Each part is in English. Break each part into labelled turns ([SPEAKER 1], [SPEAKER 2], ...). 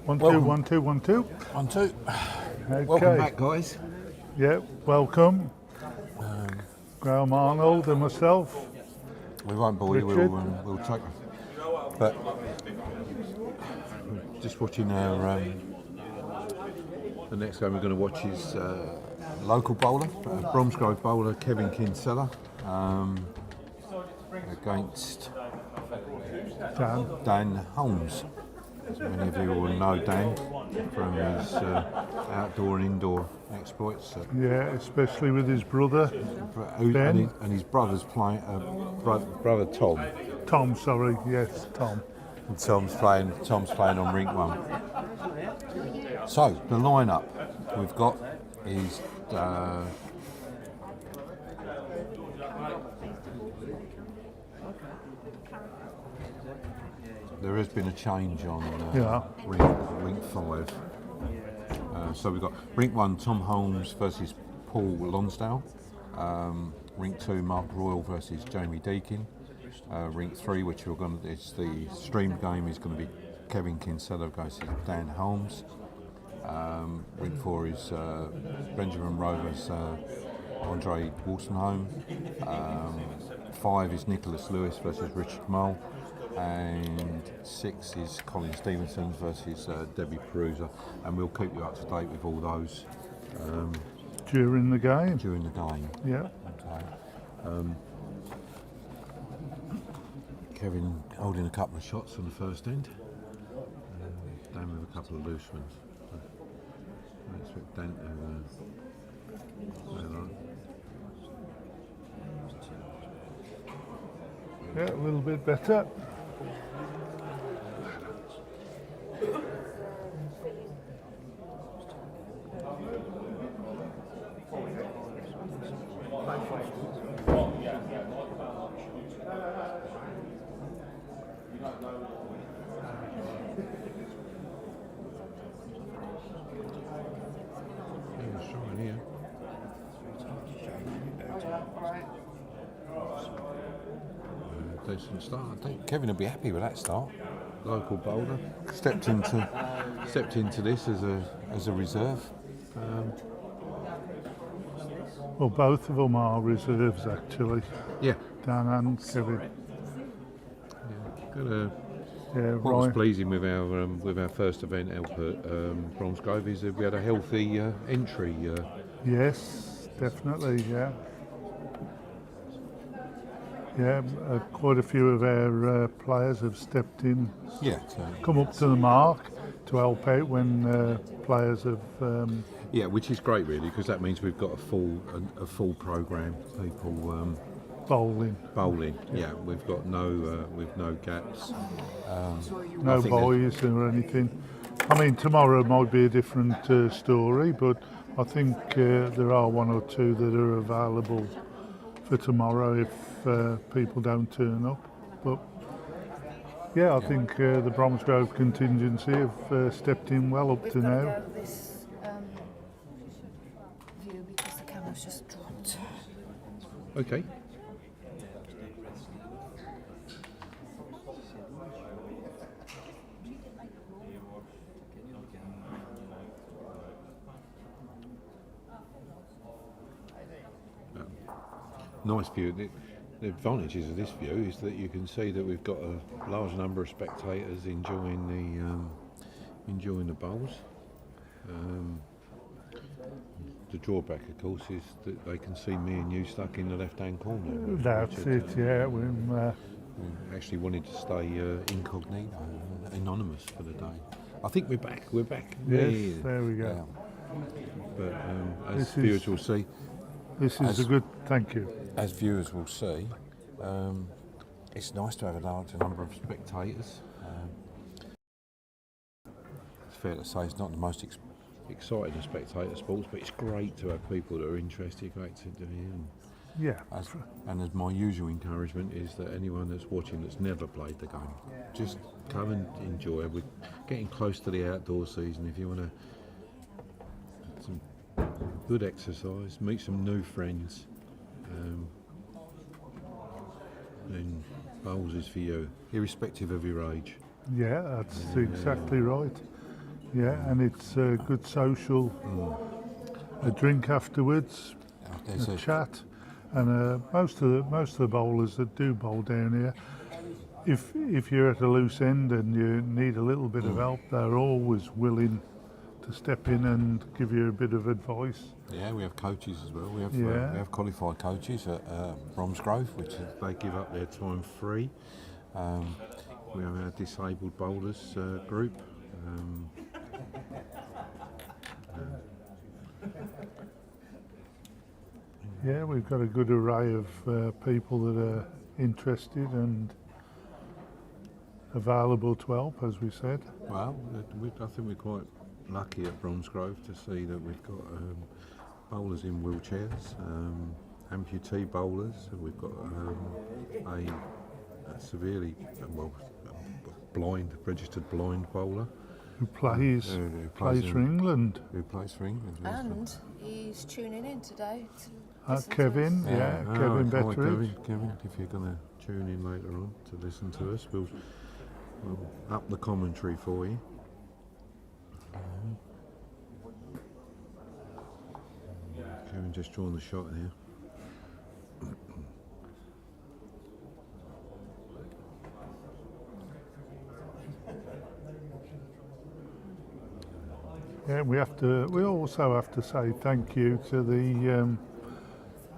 [SPEAKER 1] One, two,
[SPEAKER 2] Welcome.
[SPEAKER 1] 1, 2, 1, 2.
[SPEAKER 2] 1, 2.
[SPEAKER 1] Okay.
[SPEAKER 2] Welcome back, guys.
[SPEAKER 1] Yeah, welcome. Graham Arnold and myself.
[SPEAKER 2] We won't bore you,
[SPEAKER 1] Richard.
[SPEAKER 2] we'll take you. But just watching our the next game we're going to watch is local bowler, Bromsgrove bowler Kevin Kinsella against Dan Holmes. As many of you will know Dan from his outdoor and indoor exploits.
[SPEAKER 1] Yeah, especially with his brother, Ben.
[SPEAKER 2] And his brother's playing, brother Tom.
[SPEAKER 1] Tom, sorry, yes, Tom.
[SPEAKER 2] And Tom's playing on rink 1. So the lineup we've got is there has been a change on rink 5. So we've got rink 1 Tom Holmes versus Paul Lonsdale. Rink 2 Mark Royal versus Jamie Deakin. Rink 3, which it's the streamed game, is going to be Kevin Kinsella versus Dan Holmes. Rink 4 is Benjamin Rovers, Andre Wolstenholme. 5 is Nicholas Lewis versus Richard Mull. And 6 is Colin Stevenson versus Debbie Perusa. And we'll keep you up to date with all those
[SPEAKER 1] During the game.
[SPEAKER 2] Yeah. Okay. Kevin holding a couple of shots on the first end. Dan with a couple of loose ones. I expect Dan
[SPEAKER 1] Yeah, a little bit better.
[SPEAKER 2] Decent start. I think Kevin will be happy with that start. Local bowler stepped into this as a reserve.
[SPEAKER 1] Well, both of them are reserves actually.
[SPEAKER 2] Yeah.
[SPEAKER 1] Dan and Kevin.
[SPEAKER 2] What was pleasing with our first event out at Bromsgrove is that we had a healthy entry.
[SPEAKER 1] Yes, definitely. Yeah. Yeah, quite a few of our players have stepped in, come up to the mark to help out when players have.
[SPEAKER 2] Which is great, really, because that means we've got a full program. People
[SPEAKER 1] bowling.
[SPEAKER 2] Yeah, we've got no gaps.
[SPEAKER 1] No boys or anything. I mean, tomorrow might be a different story, but I think there are 1 or 2 that are available for tomorrow if people don't turn up. But I think the Bromsgrove contingency have stepped in well up to now.
[SPEAKER 3] This view because the camera's just dropped.
[SPEAKER 2] Okay. Nice view. The advantages of this view is that you can see that we've got a large number of spectators enjoying the bowls. The drawback, of course, is that they can see me and you stuck in the left-hand corner.
[SPEAKER 1] That's it. Yeah, we
[SPEAKER 2] actually wanted to stay incognito, anonymous for the day. I think we're back.
[SPEAKER 1] Yes, there we go.
[SPEAKER 2] Yeah. But as viewers will see,
[SPEAKER 1] this is a good. Thank you.
[SPEAKER 2] As viewers will see, it's nice to have a large number of spectators. It's fair to say it's not the most exciting of spectator sports, but it's great to have people that are interested, great to do it. And as my usual encouragement is that anyone that's watching that's never played the game, just come and enjoy. We're getting close to the outdoor season. If you want to some good exercise, meet some new friends, then bowls is for you, irrespective of your age.
[SPEAKER 1] Yeah, that's exactly right. Yeah, and it's a good social. A drink afterwards,
[SPEAKER 2] There's
[SPEAKER 1] a chat, and most of the bowlers that do bowl down here, if you're at a loose end and you need a little bit of help, they're always willing to step in and give you a bit of advice.
[SPEAKER 2] Yeah, we have coaches as well. We
[SPEAKER 1] Yeah.
[SPEAKER 2] have qualified coaches at Bromsgrove, which they give up their time free. We have our disabled bowlers group.
[SPEAKER 1] Yeah, we've got a good array of people that are interested and available to help, as we said.
[SPEAKER 2] Well, I think we're quite lucky at Bromsgrove to see that we've got bowlers in wheelchairs, amputee bowlers. We've got a severely blind, registered blind bowler
[SPEAKER 1] Who plays for England?
[SPEAKER 2] Who plays for England?
[SPEAKER 3] And he's tuning in today to listen to
[SPEAKER 1] Kevin,
[SPEAKER 3] us.
[SPEAKER 1] yeah, Kevin
[SPEAKER 2] Hi,
[SPEAKER 1] Betteridge.
[SPEAKER 2] Kevin, if you're going to tune in later on to listen to us, we'll up the commentary for you. Kevin just drawn the shot here.
[SPEAKER 1] Yeah, we also have to say thank you to the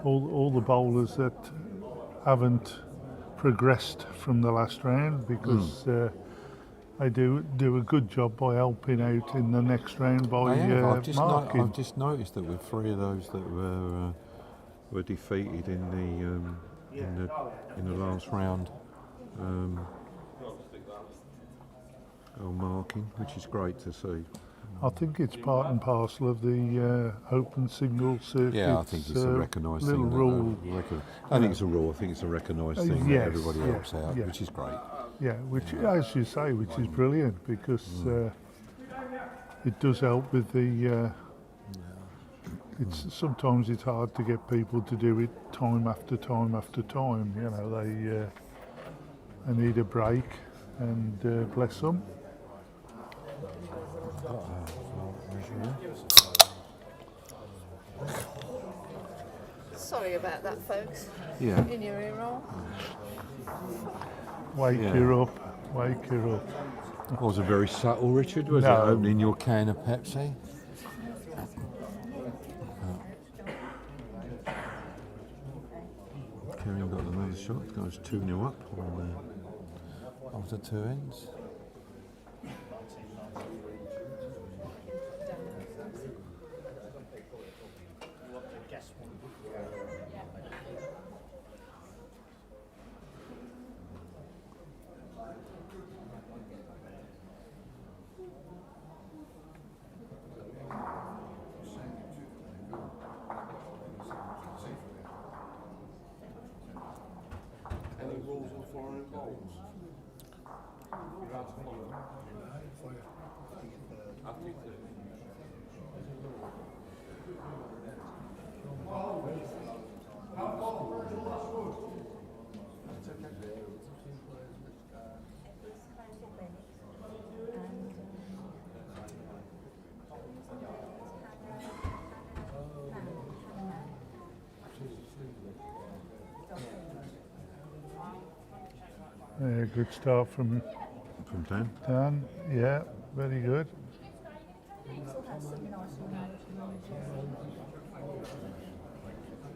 [SPEAKER 1] all the bowlers that haven't progressed from the last round, because they do a good job by helping out in the next round by marking.
[SPEAKER 2] I've just noticed that with 3 of those that were defeated in the last round, marking, which is great to see.
[SPEAKER 1] I think it's part and parcel of the open single circuit.
[SPEAKER 2] Yeah, I think it's a recognised
[SPEAKER 1] little
[SPEAKER 2] thing.
[SPEAKER 1] rule.
[SPEAKER 2] I think it's a rule. I think it's a recognised thing that everybody helps out, which is great.
[SPEAKER 1] Yeah, which, as you say, which is brilliant, because it does help with the. Sometimes it's hard to get people to do it time after time after time. You know, they need a break, and bless them.
[SPEAKER 3] Sorry about that, folks.
[SPEAKER 2] Yeah.
[SPEAKER 3] In your ear roll.
[SPEAKER 1] Wake her up.
[SPEAKER 2] Was it very subtle, Richard? Was it opening your can of Pepsi? Kevin got another shot. Goes 2-0 up after 2 ends.
[SPEAKER 4] Any rules on foreign bowls? You have to follow them.
[SPEAKER 1] Good start from
[SPEAKER 2] Dan.
[SPEAKER 1] Dan. Yeah, very good.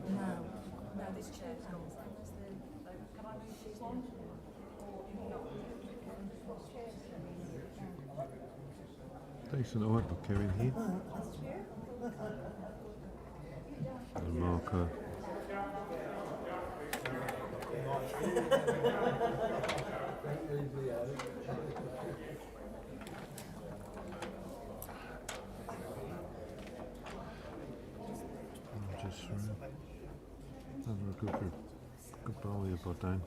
[SPEAKER 3] No, this chair's gone.
[SPEAKER 2] Decent height for Kevin here. And marker. Just another good ball here by Dan.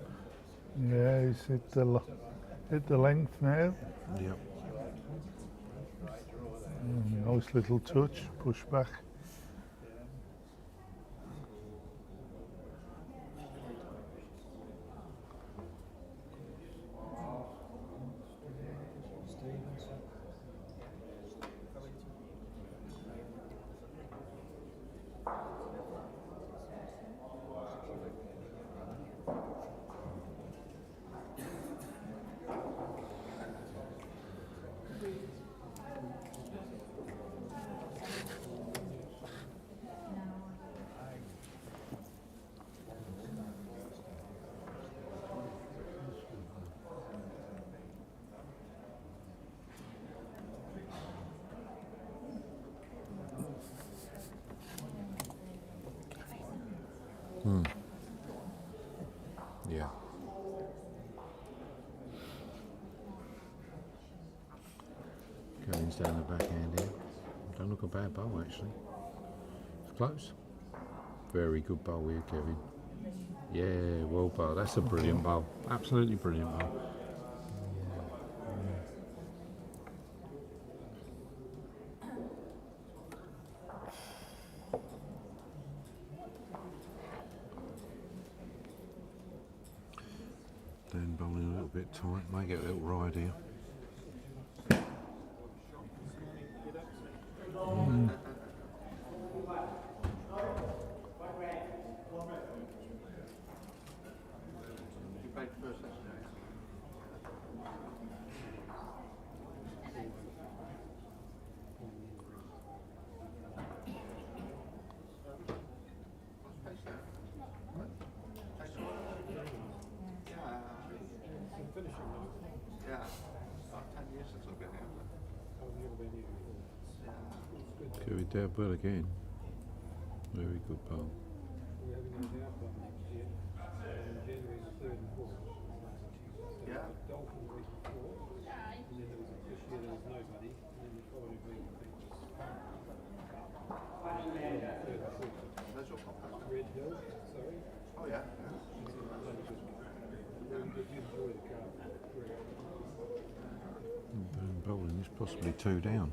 [SPEAKER 1] Yeah, he's hit the length now.
[SPEAKER 2] Yep.
[SPEAKER 1] Nice little touch, push back.
[SPEAKER 2] Yeah. Kevin's down the backhand here. Don't look a bad bowl actually. It's close. Very good bowl here, Kevin. Yeah, well bowled. That's a brilliant bowl. Absolutely brilliant bowl. Dan bowling a little bit tight. May get a little ride here. Kevin dead well again. Very good bowl. And bowling is possibly 2 down.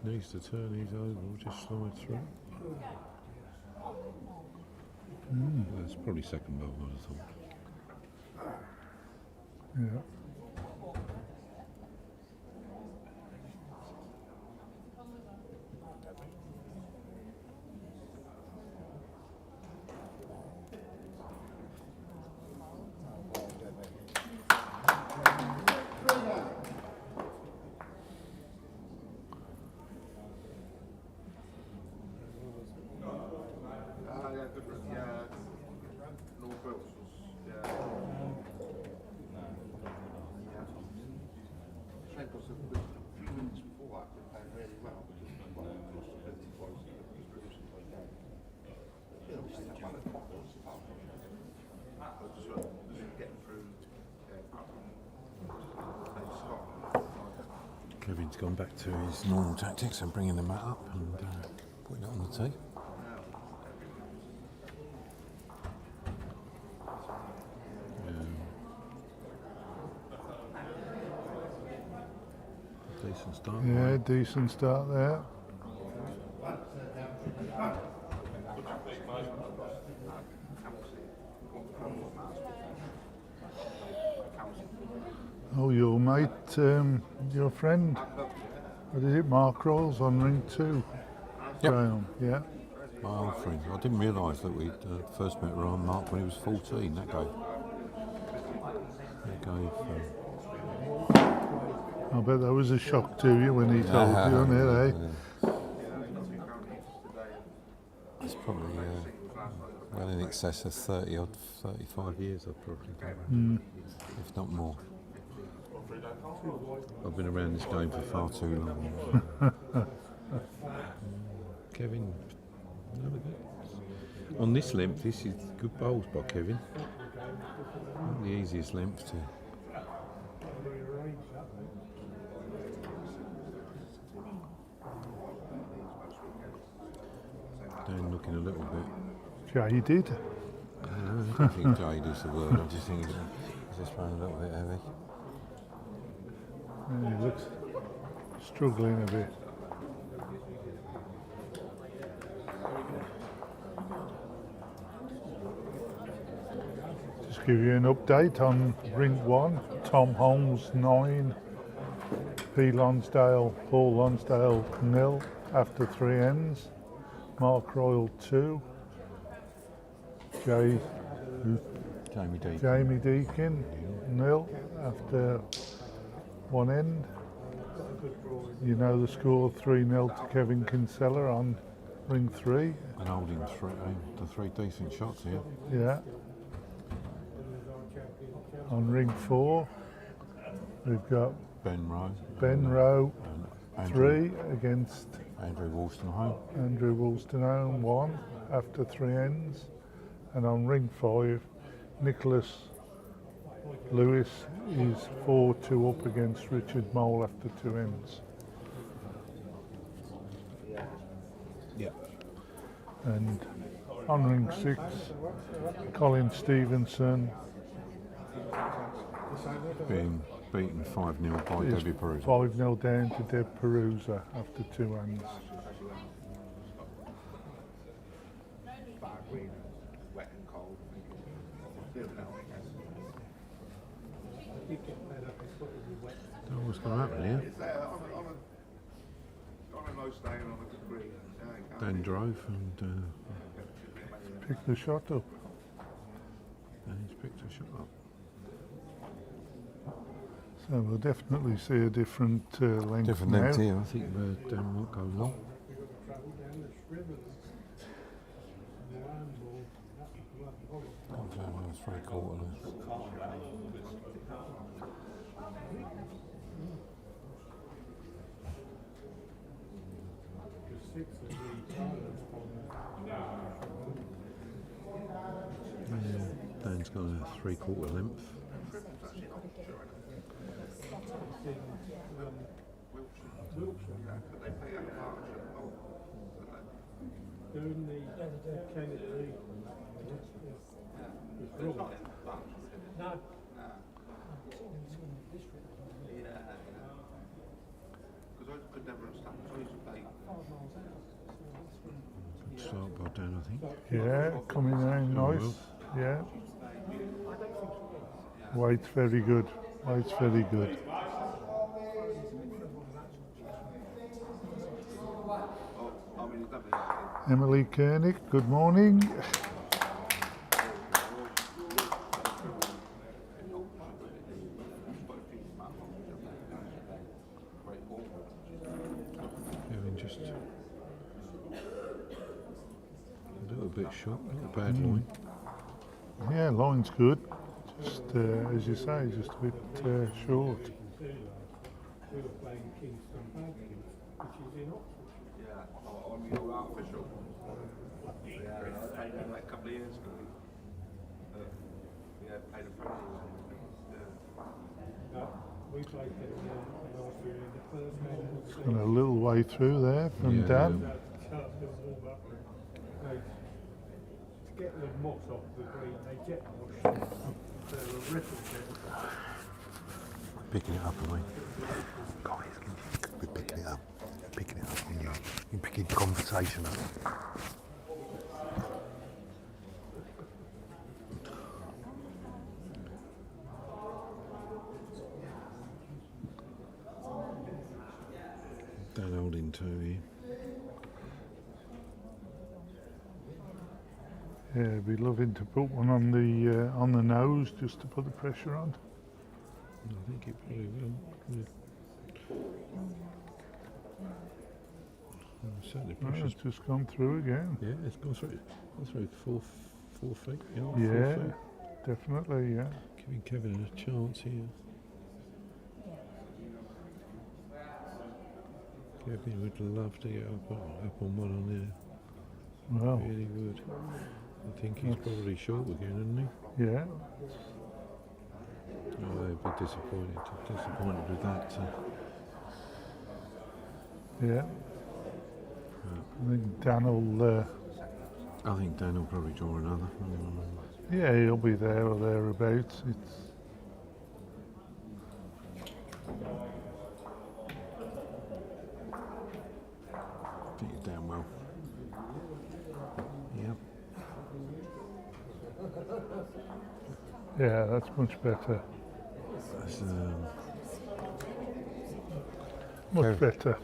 [SPEAKER 2] Needs to turn these over or just slide through. That's probably second bowl, I thought.
[SPEAKER 1] Yeah.
[SPEAKER 2] Kevin's gone back to his normal tactics and bringing the mat up and putting it on the tee. Decent start.
[SPEAKER 1] Yeah, decent start there. Oh, your mate, your friend, what is it, Mark Rolls on ring 2?
[SPEAKER 2] Yep.
[SPEAKER 1] Graham, yeah.
[SPEAKER 2] My old friend. I didn't realise that we first met Ryan Mark when he was 14. That gave
[SPEAKER 1] I bet that was a shock to you when he told you, wasn't it, eh?
[SPEAKER 2] It's probably well in excess of 30 odd, 35 years I've probably done, if not more. I've been around this game for far too long. Kevin, another good. On this length, this is good bowls by Kevin. Not the easiest length to. Dan looking a little bit.
[SPEAKER 1] Jaded.
[SPEAKER 2] I don't think jade is the word. I just think he's just running a little bit heavy.
[SPEAKER 1] Yeah, he looks struggling a bit. Just give you an update on ring 1. Tom Holmes 9, P. Lonsdale, Paul Lonsdale 0 after 3 ends. Mark Royal 2. Jamie Deakin 0 after 1 end. You know the score 3-0 to Kevin Kinsella on ring 3.
[SPEAKER 2] And holding the 3 decent shots here.
[SPEAKER 1] Yeah. On ring 4, we've got
[SPEAKER 2] Ben Rowe.
[SPEAKER 1] Ben Rowe
[SPEAKER 2] and
[SPEAKER 1] 3 against
[SPEAKER 2] Andrew Wolstenholme.
[SPEAKER 1] Andrew Wolstenholme won after 3 ends. And on ring 5, Nicholas Lewis is 4-2 up against Richard Mole after 2 ends.
[SPEAKER 2] Yeah.
[SPEAKER 1] And on ring 6, Colin Stevenson
[SPEAKER 2] Being beaten 5-0 by
[SPEAKER 1] is
[SPEAKER 2] Debbie Perusa.
[SPEAKER 1] 5-0 down to Deb Perusa after 2 ends.
[SPEAKER 2] Don't know what's going to happen here. Dan drove and
[SPEAKER 1] Pick the shot up.
[SPEAKER 2] he's picked a shot up.
[SPEAKER 1] So we'll definitely see a different length
[SPEAKER 2] Different
[SPEAKER 1] now.
[SPEAKER 2] length here. I think Dan might go long. Comes over 3/4 length. Dan's got a 3/4 length. Good start by Dan, I think.
[SPEAKER 1] Yeah, coming down nice.
[SPEAKER 2] well.
[SPEAKER 1] Yeah. Weight's very good. Weight's very good. Emily Koenig, good morning.
[SPEAKER 2] Kevin just a little bit short, not a bad line.
[SPEAKER 1] Yeah, line's good. Just as you say, just a bit short.
[SPEAKER 5] We were playing Kingston Badminton, which is in Oxford.
[SPEAKER 4] Yeah, on your artificial. Yeah, I played them like a couple of years ago. Yeah, played a friendly one.
[SPEAKER 5] We played them last year in the first game.
[SPEAKER 1] And a little way through there from
[SPEAKER 2] Yeah.
[SPEAKER 1] Dan.
[SPEAKER 5] To get the moss off the green, they jet wash. They're a ripple.
[SPEAKER 2] Picking it up, are we? Guys, can you be picking it up? Picking it up, can you? You're picking conversation up. Dan holding 2 here.
[SPEAKER 1] Yeah, be loving to put one on the nose just to put the pressure on.
[SPEAKER 2] I think it probably will. Yeah. Certainly
[SPEAKER 1] Right,
[SPEAKER 2] pressure's
[SPEAKER 1] it's just gone through again.
[SPEAKER 2] yeah, it's gone through 4 feet. Yeah, 4
[SPEAKER 1] Yeah,
[SPEAKER 2] feet.
[SPEAKER 1] definitely, yeah.
[SPEAKER 2] Giving Kevin a chance here. Kevin would love to get up on one on there.
[SPEAKER 1] Well,
[SPEAKER 2] Really would. I think he's probably short again, isn't
[SPEAKER 1] yeah.
[SPEAKER 2] he? Oh, they'd be disappointed with that.
[SPEAKER 1] Yeah. I think Dan will,
[SPEAKER 2] I think Dan will probably draw another.
[SPEAKER 1] yeah, he'll be there or thereabouts. It's
[SPEAKER 2] I think he's down well. Yep.
[SPEAKER 1] yeah, that's much better.
[SPEAKER 2] That's,
[SPEAKER 1] Much better.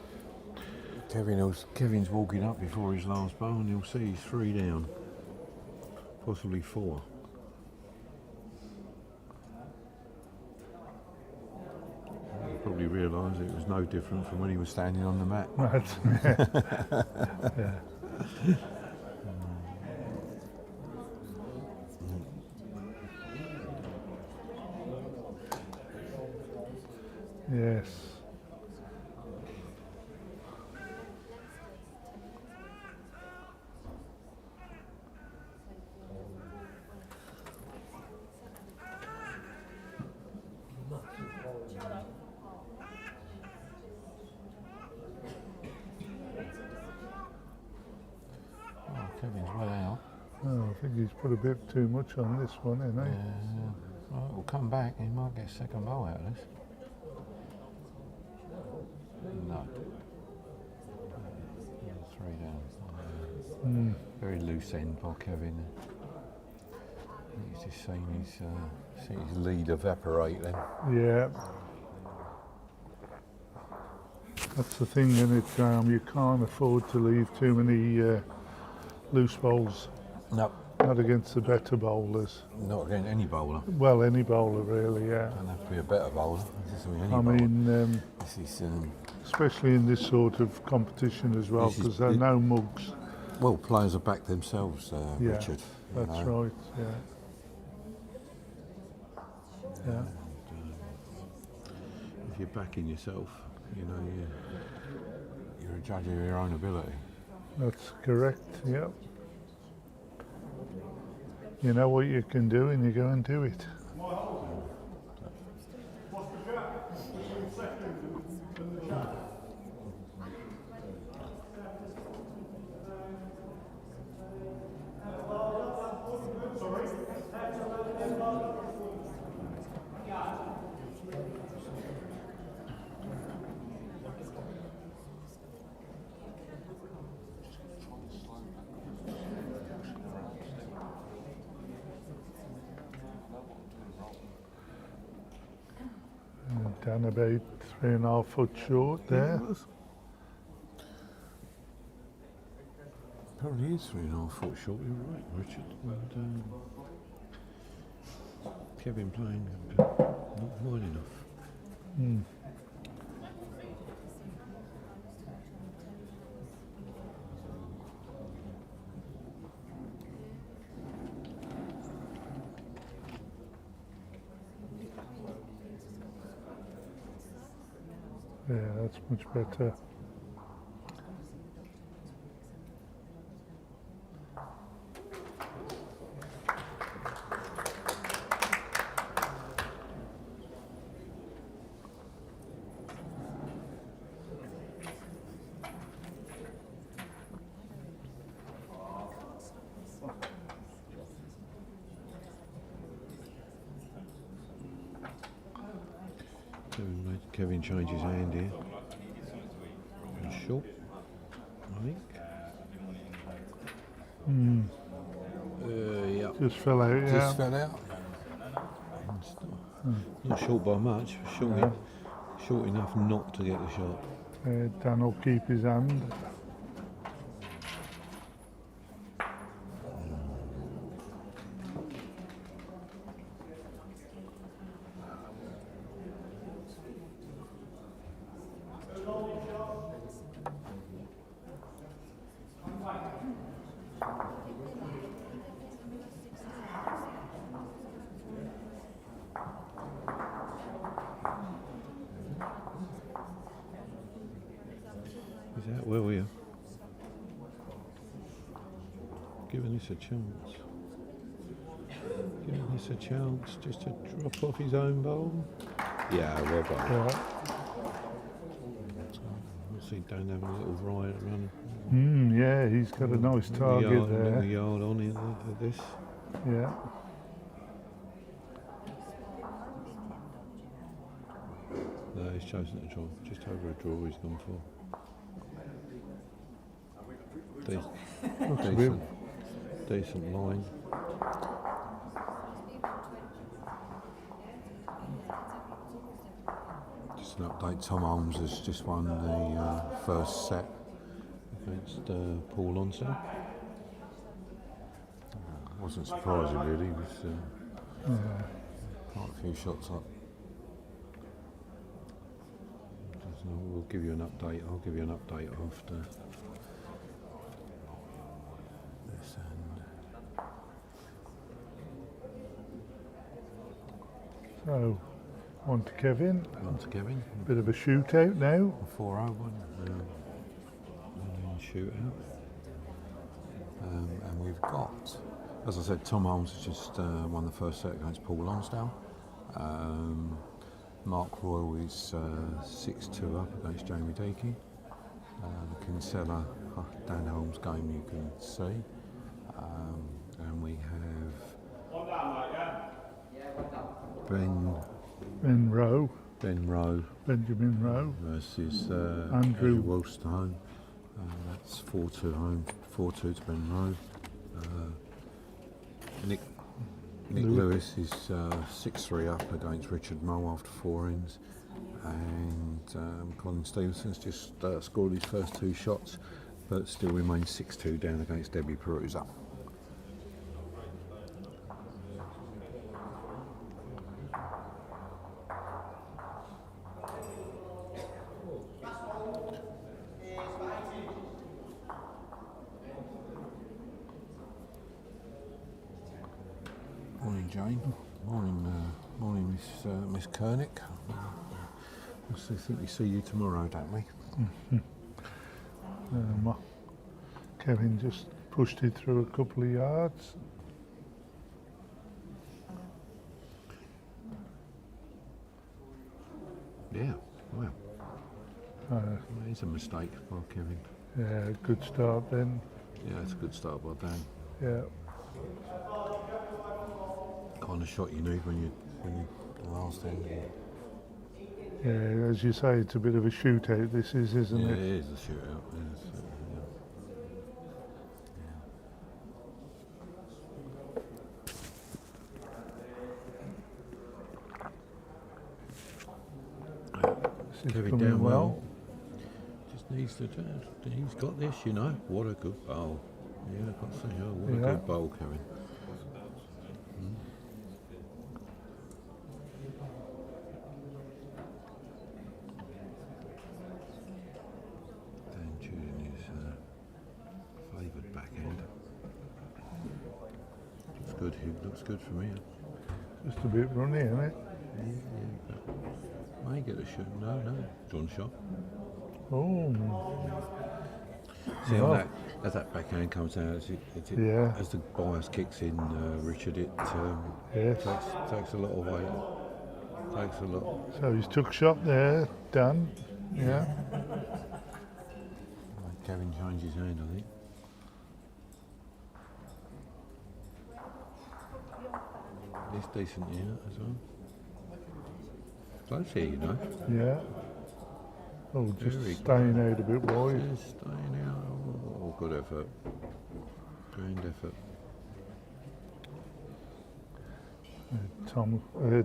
[SPEAKER 2] Kevin's walking up before his last bow, and he'll see he's 3 down, possibly 4. He'll probably realise it was no different from when he was standing on the mat.
[SPEAKER 1] Right. Yeah. Yes. He's put a bit too much on this one, hasn't he?
[SPEAKER 2] Right, we'll come back. He might get a second bowl out of this. No. 3 down. Very loose end by Kevin. He's just seen his lead evaporate then.
[SPEAKER 1] Yeah. That's the thing, isn't it, Graham? You can't afford to leave too many loose bowls.
[SPEAKER 2] No.
[SPEAKER 1] Not against the better bowlers.
[SPEAKER 2] Not against any bowler.
[SPEAKER 1] Well, any bowler really, yeah.
[SPEAKER 2] Doesn't have to be a better bowler. This is any
[SPEAKER 1] I
[SPEAKER 2] bowler.
[SPEAKER 1] mean,
[SPEAKER 2] This is
[SPEAKER 1] especially in this sort of competition as well,
[SPEAKER 2] This is
[SPEAKER 1] because there are no mugs.
[SPEAKER 2] well, players have backed themselves,
[SPEAKER 1] Yeah,
[SPEAKER 2] Richard.
[SPEAKER 1] That's right, yeah. Yeah.
[SPEAKER 2] If you're backing yourself, you know you're a judge of your own ability.
[SPEAKER 1] That's correct, yeah. You know what you can do and you go and do it. Down about 3.5 foot short there.
[SPEAKER 2] Probably is 3.5 foot short, you're right, Richard. And, Kevin playing not wide enough.
[SPEAKER 1] Yeah, that's much better.
[SPEAKER 2] Kevin changes hand here. And short, I think. Yeah.
[SPEAKER 1] Just fell out, yeah.
[SPEAKER 2] Just fell out. Not short by much, short enough not to get the shot.
[SPEAKER 1] Dan will keep his hand.
[SPEAKER 2] Is that where we are? Giving this a chance. Giving this a chance just to drop off his own bowl. Yeah, well done.
[SPEAKER 1] Yeah.
[SPEAKER 2] We'll see Dan having a little run.
[SPEAKER 1] Yeah, he's got a nice target there.
[SPEAKER 2] Little yard on it at this.
[SPEAKER 1] Yeah.
[SPEAKER 2] No, he's chosen a draw. Just over a draw he's gone for. Decent line. Just an update, Tom Holmes has just won the first set against Paul Lonsdale. Wasn't surprising really, he was quite a few shots up. We'll give you an update, I'll give you an update after this end.
[SPEAKER 1] So, on to Kevin.
[SPEAKER 2] On to Kevin.
[SPEAKER 1] Bit of a shootout now.
[SPEAKER 2] 4-0 one. Shootout. And we've got, as I said, Tom Holmes has just won the first set against Paul Lonsdale. Mark Royal is 6-2 up against Jamie Deakin. The Kinsella Dan Holmes game you can see. And we have Ben Rowe
[SPEAKER 1] Benjamin Rowe.
[SPEAKER 2] versus
[SPEAKER 1] Andrew
[SPEAKER 2] Wollstone. That's 4-2 home, 4-2 to Ben Rowe. Nick Lewis is 6-3 up against Richard Mull after 4 ends, and Colin Stevenson's just scored his first 2 shots, but still remains 6-2 down against Debbie Perusa. Morning, Jane. Morning, Miss Kernick. I think we see you tomorrow, don't we?
[SPEAKER 1] Kevin just pushed it through a couple of yards.
[SPEAKER 2] Yeah. Wow. It's a mistake by Kevin.
[SPEAKER 1] Yeah, good start then.
[SPEAKER 2] Yeah, it's a good start by Dan.
[SPEAKER 1] Yeah.
[SPEAKER 2] Kind of shot you need when you the last end.
[SPEAKER 1] Yeah, as you say, it's a bit of a shootout. This is, isn't
[SPEAKER 2] Yeah,
[SPEAKER 1] it?
[SPEAKER 2] it is a shootout. Yes,
[SPEAKER 1] This is
[SPEAKER 2] Kevin
[SPEAKER 1] coming
[SPEAKER 2] down
[SPEAKER 1] well.
[SPEAKER 2] Just needs to. He's got this, you know. What a good bowl. Yeah, I've got to say, oh, what a
[SPEAKER 1] Yeah.
[SPEAKER 2] good bowl, Kevin. Dan choosing his favoured backhand. Looks good. He looks good for me.
[SPEAKER 1] Just a bit runny, isn't it?
[SPEAKER 2] May get a shot. No. John shot.
[SPEAKER 1] Oh,
[SPEAKER 2] See
[SPEAKER 1] Oh.
[SPEAKER 2] how as that backhand comes out,
[SPEAKER 1] Yeah.
[SPEAKER 2] as the bias kicks in, Richard, it
[SPEAKER 1] yes.
[SPEAKER 2] takes a lot of weight. Takes a lot.
[SPEAKER 1] So he's took shot there, Dan. Yeah.
[SPEAKER 2] Kevin changed his hand, I think. It's decent, yeah, as well. Close here, you know.
[SPEAKER 1] Yeah. Oh, just
[SPEAKER 2] Very
[SPEAKER 1] staying out a bit wide.
[SPEAKER 2] Just staying out. Oh, good effort. Grand effort.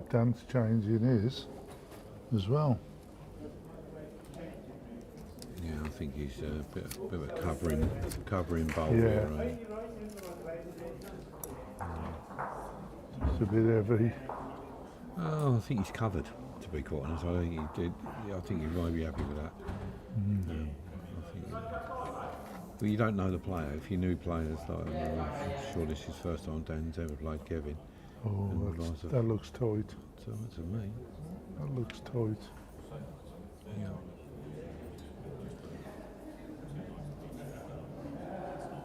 [SPEAKER 1] Dan's changing his as well.
[SPEAKER 2] Yeah, I think he's a bit of a covering bowl
[SPEAKER 1] Yeah.
[SPEAKER 2] here, right?
[SPEAKER 1] It's a bit heavy.
[SPEAKER 2] Oh, I think he's covered, to be quite honest. I think he did. Yeah, I think he might be happy with that. I think, well, you don't know the player. If you knew players, like, I'm sure this is the first time Dan's ever played Kevin.
[SPEAKER 1] Oh, that looks tight.
[SPEAKER 2] So to me,
[SPEAKER 1] That looks tight.
[SPEAKER 2] yeah.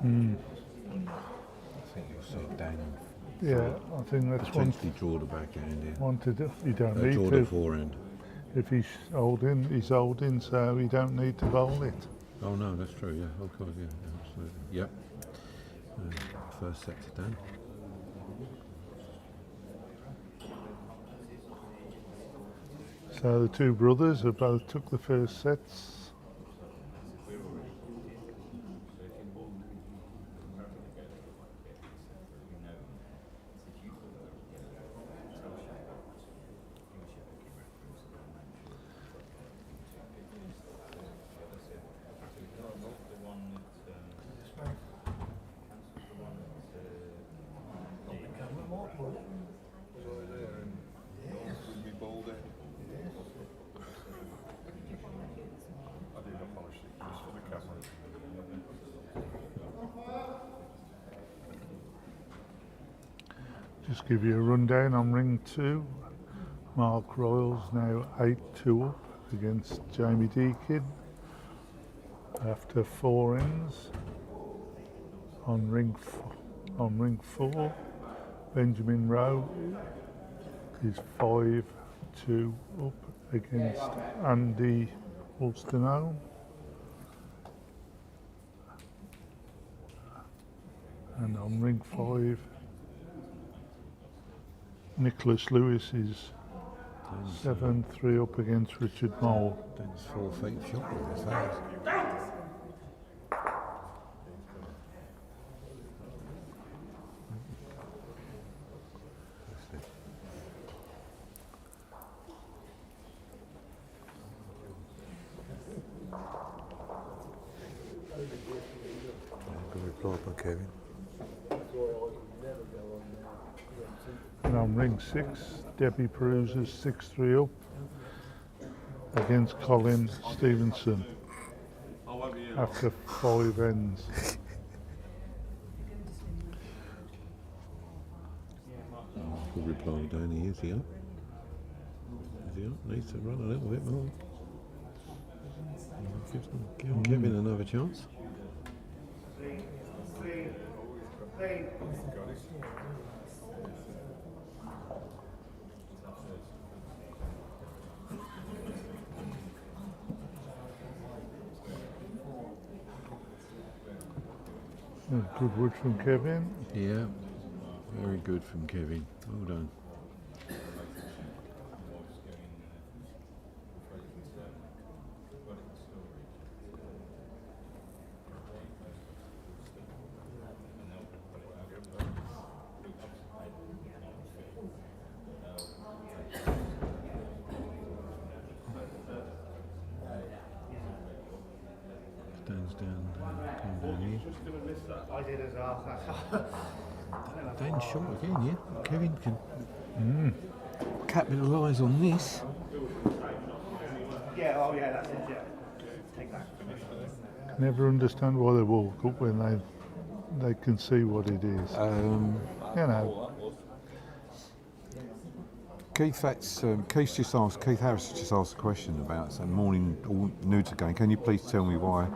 [SPEAKER 2] I think you'll see Dan
[SPEAKER 1] Yeah, I think that's one.
[SPEAKER 2] potentially draw the backhand here.
[SPEAKER 1] Wanted to. You don't need
[SPEAKER 2] Draw the
[SPEAKER 1] to.
[SPEAKER 2] forehand.
[SPEAKER 1] If he's holding, so he don't need to bowl it.
[SPEAKER 2] Oh no, that's true. Yeah, of course. Yeah, absolutely. Yep. First set to Dan.
[SPEAKER 1] So the two brothers have both took the first sets. Just give you a rundown on ring 2. Mark Royals now 8-2 up against Jamie Deakin after 4 ends. On ring 4, Benjamin Rowe is 5-2 up against Andy Wollstone. And on ring 5, Nicholas Lewis is 7-3 up against Richard Mole.
[SPEAKER 2] Dan's 4 feet short with his face. Good reply by Kevin.
[SPEAKER 1] And on ring 6, Debbie Perusa's 6-3 up against Colin Stevenson after 5 ends.
[SPEAKER 2] Good reply, Danny. Is he up? Is he up? Needs to run a little bit more. Give Kevin another chance.
[SPEAKER 1] Good wood from Kevin.
[SPEAKER 2] Yeah, very good from Kevin. Well done. Dan's down, come down here.
[SPEAKER 5] I did as well.
[SPEAKER 2] Dan's short again, yeah? Kevin can capitalise on this.
[SPEAKER 5] Yeah, oh yeah, that's it, yeah. Take that.
[SPEAKER 1] Never understand why they walk up when they can see what it is. You know.
[SPEAKER 2] Keith Harris just asked a question about morning all new to game. Can you please tell me why,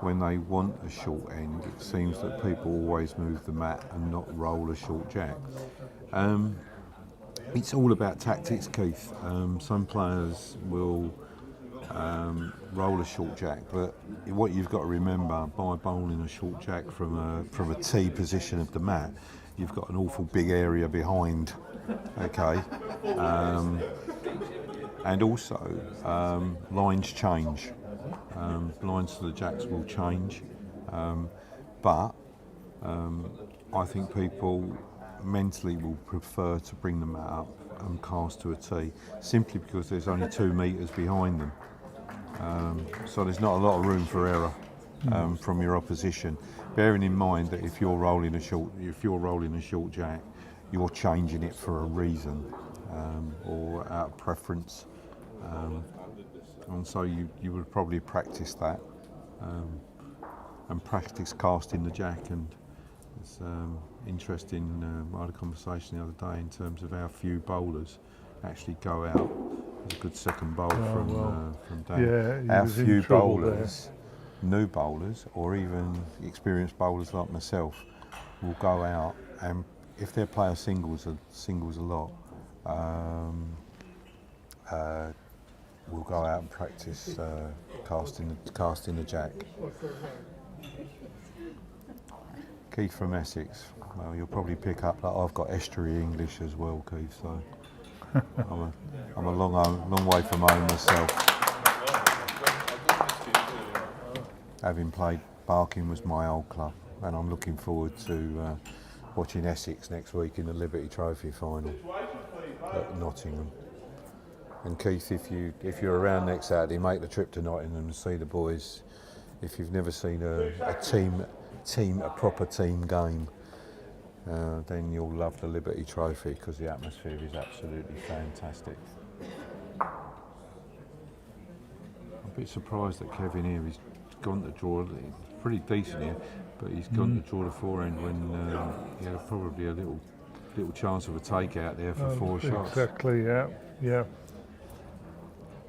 [SPEAKER 2] when they want a short end, it seems that people always move the mat and not roll a short jack? It's all about tactics, Keith. Some players will roll a short jack, but what you've got to remember, by bowling a short jack from a tee position of the mat, you've got an awful big area behind. Okay, and also lines change. Lines to the jacks will change, but I think people mentally will prefer to bring the mat up and cast to a tee, simply because there's only 2 metres behind them. So there's not a lot of room for error from your opposition. Bearing in mind that if you're rolling a short jack, you're changing it for a reason, or out of preference, and so you would probably practice that and practice casting the jack. And it's interesting. I had a conversation the other day in terms of how few bowlers actually go out. There's a good second bowl from Dan.
[SPEAKER 1] Yeah,
[SPEAKER 2] How few
[SPEAKER 1] bowlers,
[SPEAKER 2] new bowlers, or even experienced bowlers like myself, will go out, and if their player singles a lot, we'll go out and practice casting the jack. Keith from Essex. Well, you'll probably pick up that I've got estuary English as well, Keith. So I'm a long way from home myself. Having played, Barking was my old club, and I'm looking forward to watching Essex next week in the Liberty Trophy final at Nottingham. And Keith, if you're around next Saturday, make the trip to Nottingham and see the boys. If you've never seen a proper team game, then you'll love the Liberty Trophy, because the atmosphere is absolutely fantastic. I'm a bit surprised that Kevin here has gone to draw. Pretty decent here, but he's gone to draw the forehand when he had probably a little chance of a take out there for 4 shots.
[SPEAKER 1] Exactly, yeah.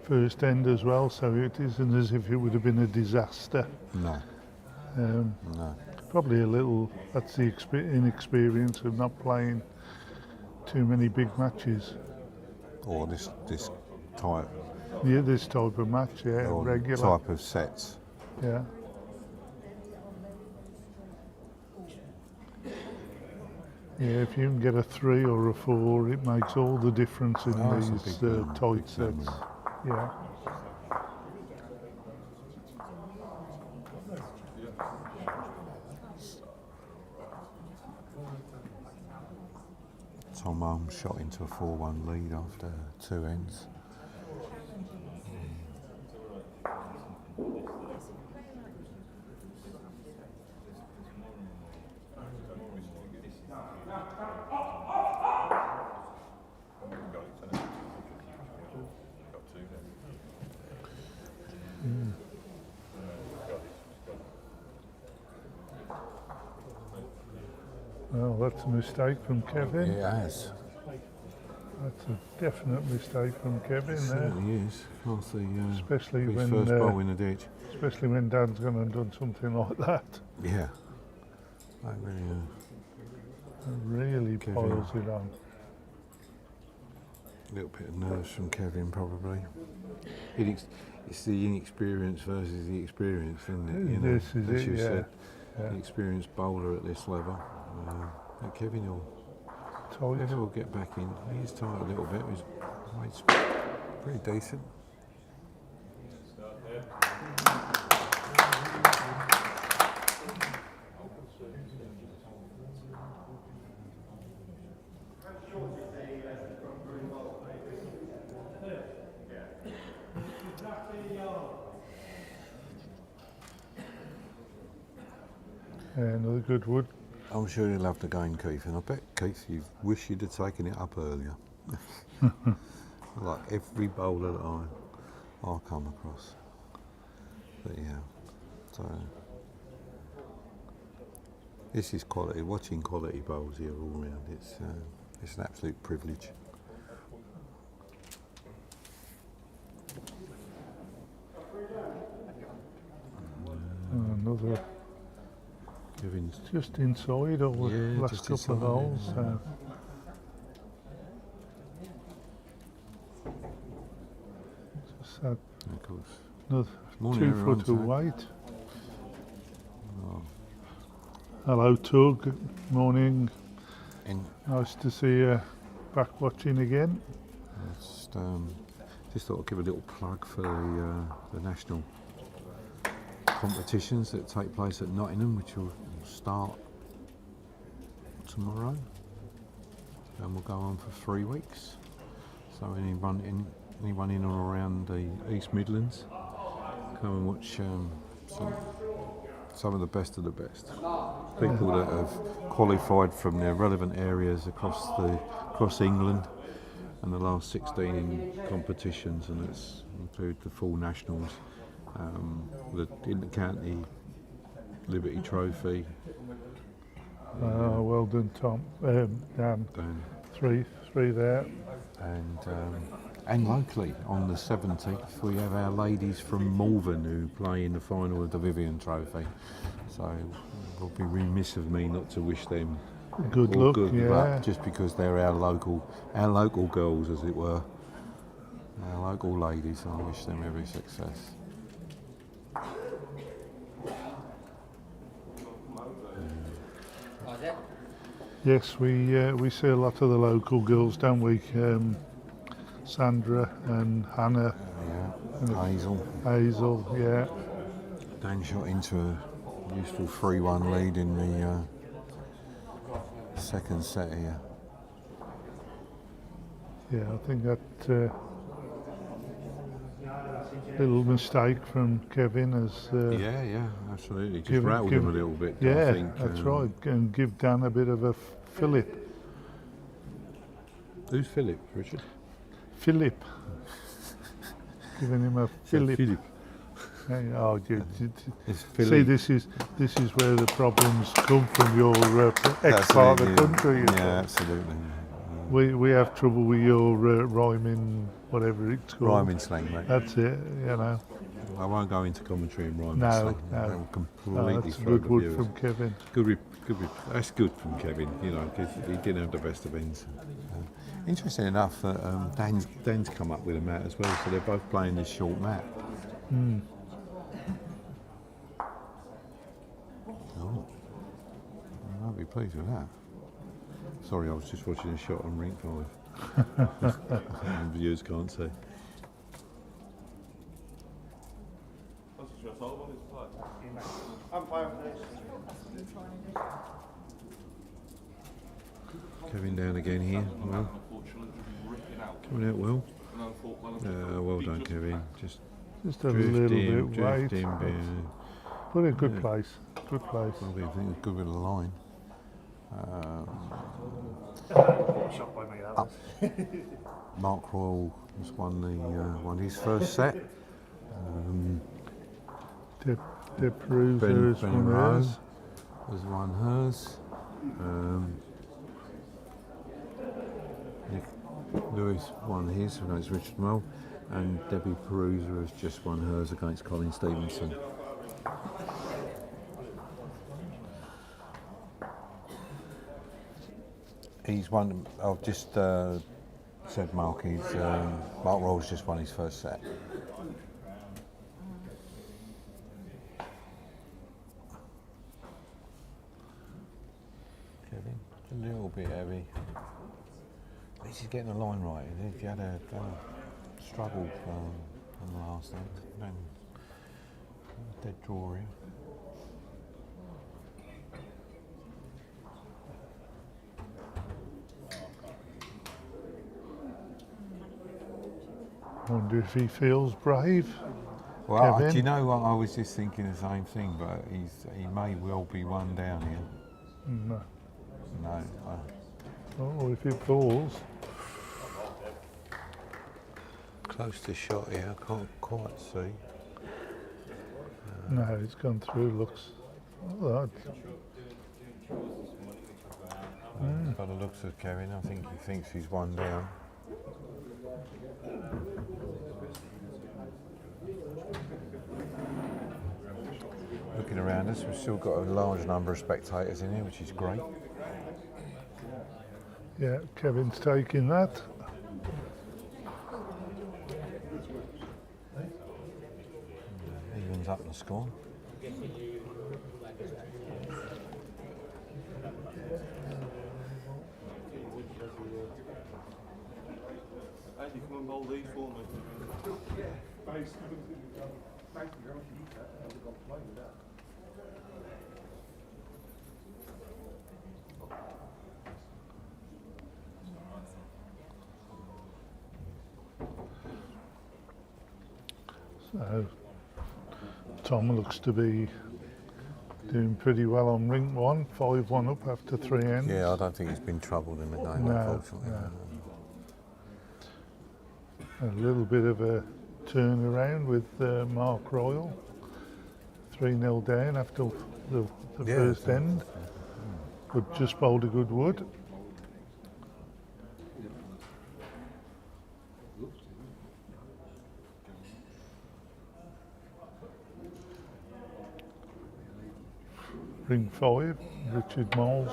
[SPEAKER 1] First end as well, so it isn't as if it would have been a disaster.
[SPEAKER 2] No. No.
[SPEAKER 1] Probably a little, that's the inexperience of not playing too many big matches.
[SPEAKER 2] Or this type.
[SPEAKER 1] Yeah, this type of match, yeah,
[SPEAKER 2] Or
[SPEAKER 1] regular.
[SPEAKER 2] type of sets.
[SPEAKER 1] Yeah. Yeah, if you can get a 3 or a 4, it makes all the difference in
[SPEAKER 2] That's a
[SPEAKER 1] these
[SPEAKER 2] big,
[SPEAKER 1] tight
[SPEAKER 2] big
[SPEAKER 1] sets.
[SPEAKER 2] memory.
[SPEAKER 1] Yeah.
[SPEAKER 2] Tom Holmes shot into a 4-1 lead after 2 ends.
[SPEAKER 1] Well, that's a mistake from Kevin.
[SPEAKER 2] It has.
[SPEAKER 1] That's a definite mistake from Kevin
[SPEAKER 2] It
[SPEAKER 1] there.
[SPEAKER 2] certainly is. After
[SPEAKER 1] Especially
[SPEAKER 2] his
[SPEAKER 1] when,
[SPEAKER 2] first ball in the ditch.
[SPEAKER 1] Especially when Dan's gone and done something like that.
[SPEAKER 2] Yeah. That really,
[SPEAKER 1] Really
[SPEAKER 2] Kevin.
[SPEAKER 1] piles it on.
[SPEAKER 2] a little bit of nerves from Kevin, probably. It's the inexperience versus the experience, isn't it? You know,
[SPEAKER 1] This is
[SPEAKER 2] as
[SPEAKER 1] it,
[SPEAKER 2] you
[SPEAKER 1] yeah.
[SPEAKER 2] said,
[SPEAKER 1] Yeah.
[SPEAKER 2] the experienced bowler at this level. But Kevin will get back in. He's tight a little bit. He's pretty decent.
[SPEAKER 1] Another good wood.
[SPEAKER 2] I'm sure he'll love the game, Keith, and I bet, Keith, you wish you'd have taken it up earlier. Like every bowler that I come across. But yeah, so this is quality. Watching quality bowls here all round, it's an absolute privilege.
[SPEAKER 1] Another
[SPEAKER 2] Kevin's
[SPEAKER 1] just inside all the
[SPEAKER 2] Yeah,
[SPEAKER 1] last
[SPEAKER 2] just
[SPEAKER 1] couple of
[SPEAKER 2] inside,
[SPEAKER 1] holes.
[SPEAKER 2] yeah.
[SPEAKER 1] So. Just that
[SPEAKER 2] of course.
[SPEAKER 1] another
[SPEAKER 2] Morning,
[SPEAKER 1] 2
[SPEAKER 2] everyone,
[SPEAKER 1] foot of
[SPEAKER 2] Tug.
[SPEAKER 1] weight.
[SPEAKER 2] Oh,
[SPEAKER 1] Hello, Tug. Morning.
[SPEAKER 2] and
[SPEAKER 1] Nice to see you back watching again.
[SPEAKER 2] just thought I'd give a little plug for the national competitions that take place at Nottingham, which will start tomorrow and will go on for 3 weeks. So anyone in or around the East Midlands, come and watch some of the best of the best. People that have qualified from their relevant areas across England, and the last 16 competitions, and it's include the full nationals, the Inter-County Liberty Trophy.
[SPEAKER 1] Well done, Tom. Dan.
[SPEAKER 2] And
[SPEAKER 1] Three there.
[SPEAKER 2] And locally on the 17th we have our ladies from Malvern who play in the final of the Vivian Trophy. So it would be remiss of me not to wish them
[SPEAKER 1] Good
[SPEAKER 2] all
[SPEAKER 1] luck,
[SPEAKER 2] good
[SPEAKER 1] yeah.
[SPEAKER 2] luck, just because they're our local girls, as it were. Our local ladies. I wish them every success.
[SPEAKER 1] Yes, we see a lot of the local girls, don't we? Sandra and Hannah,
[SPEAKER 2] Yeah,
[SPEAKER 1] Hazel, yeah.
[SPEAKER 2] Dan shot into a useful 3-1 lead in the second set here.
[SPEAKER 1] Yeah, I think that little mistake from Kevin has
[SPEAKER 2] Yeah, absolutely. Just
[SPEAKER 1] give-
[SPEAKER 2] rattled
[SPEAKER 1] give-
[SPEAKER 2] him a little bit.
[SPEAKER 1] yeah,
[SPEAKER 2] I think.
[SPEAKER 1] that's right, and give Dan a bit of a fillip.
[SPEAKER 2] Who's Philip, Richard?
[SPEAKER 1] Philip. Giving him a fillip.
[SPEAKER 2] Philip.
[SPEAKER 1] Hey, oh,
[SPEAKER 2] It's
[SPEAKER 1] see,
[SPEAKER 2] Philip.
[SPEAKER 1] this is where the problems come from your ex-part of the country. you
[SPEAKER 2] Yeah,
[SPEAKER 1] know.
[SPEAKER 2] absolutely.
[SPEAKER 1] We have trouble with your rhyming, whatever it's called.
[SPEAKER 2] Rhyming slang, mate.
[SPEAKER 1] That's it, you know.
[SPEAKER 2] I won't go into commentary and rhyming
[SPEAKER 1] No,
[SPEAKER 2] slang.
[SPEAKER 1] no.
[SPEAKER 2] That will completely
[SPEAKER 1] That's
[SPEAKER 2] throw
[SPEAKER 1] good
[SPEAKER 2] the
[SPEAKER 1] wood
[SPEAKER 2] viewers.
[SPEAKER 1] from Kevin.
[SPEAKER 2] That's good from Kevin, you know, because he didn't have the best of ends. Interesting enough that Dan's come up with a mat as well, so they're both playing this short mat. Oh, I might be pleased with that. Sorry, I was just watching a shot on ring 5. The viewers can't see.
[SPEAKER 4] I'm fine with this.
[SPEAKER 2] Kevin down again here. Well, coming out well. Well done, Kevin. Just
[SPEAKER 1] a little bit wide. But a good
[SPEAKER 2] Yeah.
[SPEAKER 1] place. Good place.
[SPEAKER 2] Probably, I think, a good bit of line.
[SPEAKER 5] Shot by me, that was.
[SPEAKER 2] Mark Royal has won his first set.
[SPEAKER 1] De Perusa has
[SPEAKER 2] Ben
[SPEAKER 1] won
[SPEAKER 2] Rowe
[SPEAKER 1] hers.
[SPEAKER 2] has won hers. Nick Lewis won his against Richard Mull, and Debbie Perusa has just won hers against Colin Stevenson. He's won. I've just said Mark. Mark Roll's just won his first set. Kevin, a little bit heavy. At least he's getting the line right. If you had a struggle on the last end, then dead draw here.
[SPEAKER 1] Wonder if he feels brave.
[SPEAKER 2] Well,
[SPEAKER 1] Kevin?
[SPEAKER 2] do you know what? I was just thinking the same thing, but he may well be one down here.
[SPEAKER 1] No.
[SPEAKER 2] No.
[SPEAKER 1] Oh, if it falls.
[SPEAKER 2] Close to shot here, I can't quite see.
[SPEAKER 1] No, it's gone through. Looks. Oh,
[SPEAKER 2] By the looks of Kevin, I think he thinks he's one down. Looking around us, we've still got a large number of spectators in here, which is great.
[SPEAKER 1] yeah, Kevin's taking that.
[SPEAKER 2] Evens up in the score.
[SPEAKER 4] Andy, come and bowl these for me.
[SPEAKER 1] So Tom looks to be doing pretty well on rink 1, 5-1 up after 3 ends.
[SPEAKER 2] Yeah, I don't think he's been troubled in the game,
[SPEAKER 1] No,
[SPEAKER 2] unfortunately.
[SPEAKER 1] no. A little bit of a turnaround with Mark Royal. 3-0 down after the
[SPEAKER 2] Yeah,
[SPEAKER 1] first end, but just bowled a good wood. Ring 5, Richard Moles,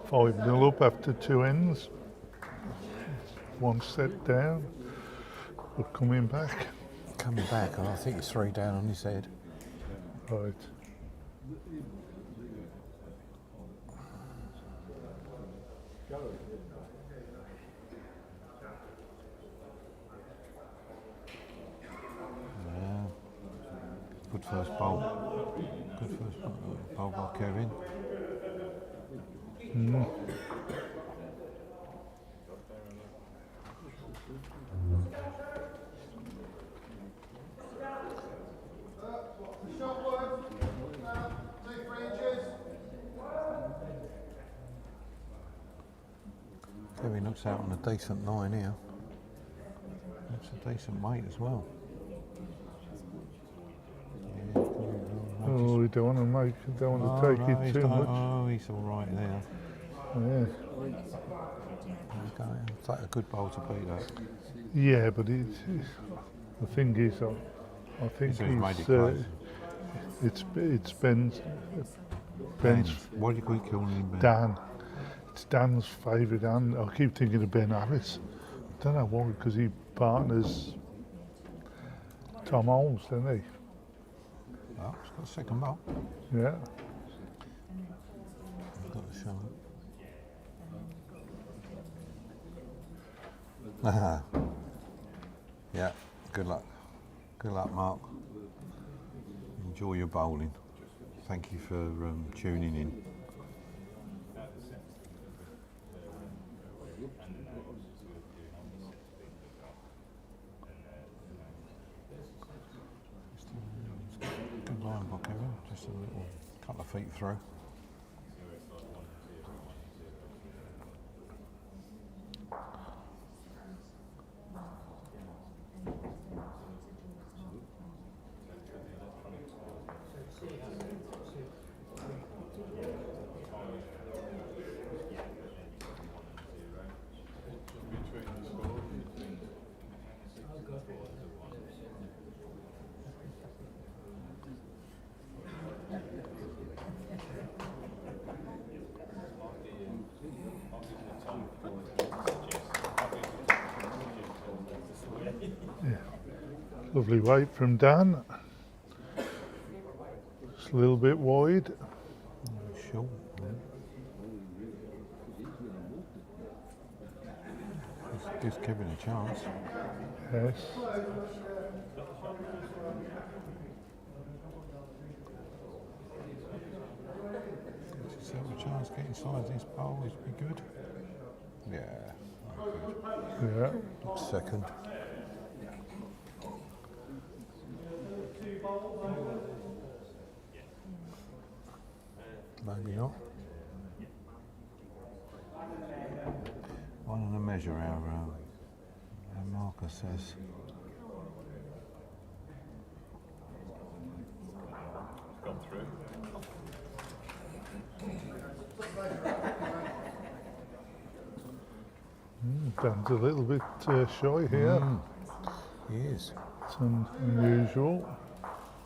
[SPEAKER 1] 5-0 up after 2 ends. 1 set down, but coming back.
[SPEAKER 2] Coming back, and I think it's 3 down on his head.
[SPEAKER 1] Right.
[SPEAKER 2] Yeah. Good first bowl. Good first bowl by Kevin. Kevin looks out on a decent line here. That's a decent weight as well. Yeah,
[SPEAKER 1] Oh, we don't want to take it too much.
[SPEAKER 2] Oh, he's all right there.
[SPEAKER 1] Yeah.
[SPEAKER 2] Okay, it's like a good bowl to beat that.
[SPEAKER 1] Yeah, but the thing is, I think
[SPEAKER 2] So he's made it close.
[SPEAKER 1] it's Ben's
[SPEAKER 2] Why do you keep calling him Ben?
[SPEAKER 1] Dan. It's Dan's favourite hand. I keep thinking of Ben Harris. I don't know why, because he partners Tom Holmes, doesn't he?
[SPEAKER 2] Oh, he's got a second bowl.
[SPEAKER 1] Yeah.
[SPEAKER 2] He's got a shot. Yeah, good luck. Good luck, Mark. Enjoy your bowling. Thank you for tuning in. Good line by Kevin, just a little couple of feet through.
[SPEAKER 1] Lovely weight from Dan. Just a little bit wide.
[SPEAKER 2] Sure. Gives Kevin a chance.
[SPEAKER 1] Yes.
[SPEAKER 2] Gives yourself a chance. Get inside this bowl. It'd be good. Yeah.
[SPEAKER 1] Yeah.
[SPEAKER 2] Second. Maybe not. One and a measure, our marker says.
[SPEAKER 4] Gone through.
[SPEAKER 1] Dan's a little bit shy here.
[SPEAKER 2] He is.
[SPEAKER 1] It's unusual.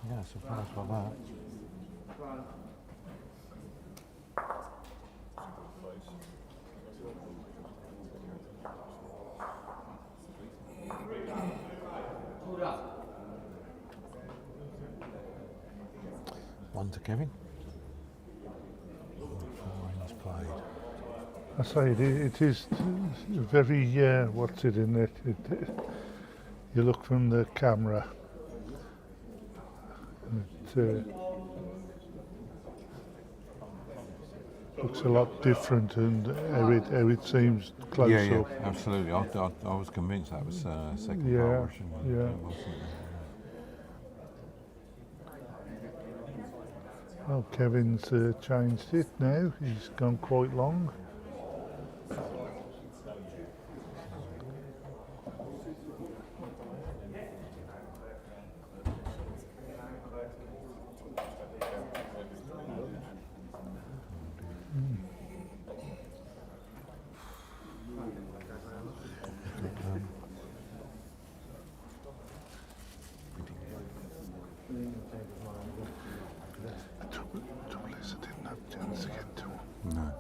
[SPEAKER 2] Yeah, surprised by that. One to Kevin. 4 innings played.
[SPEAKER 1] I say it is very, what's it in it? You look from the camera. It looks a lot different and how it seems close
[SPEAKER 2] Yeah,
[SPEAKER 1] up.
[SPEAKER 2] absolutely. I was convinced that was second
[SPEAKER 1] Yeah,
[SPEAKER 2] bowl.
[SPEAKER 1] yeah.
[SPEAKER 2] It wasn't.
[SPEAKER 1] Well, Kevin's changed it now. He's gone quite long. Trouble is, I didn't have a chance to get to him.
[SPEAKER 2] No.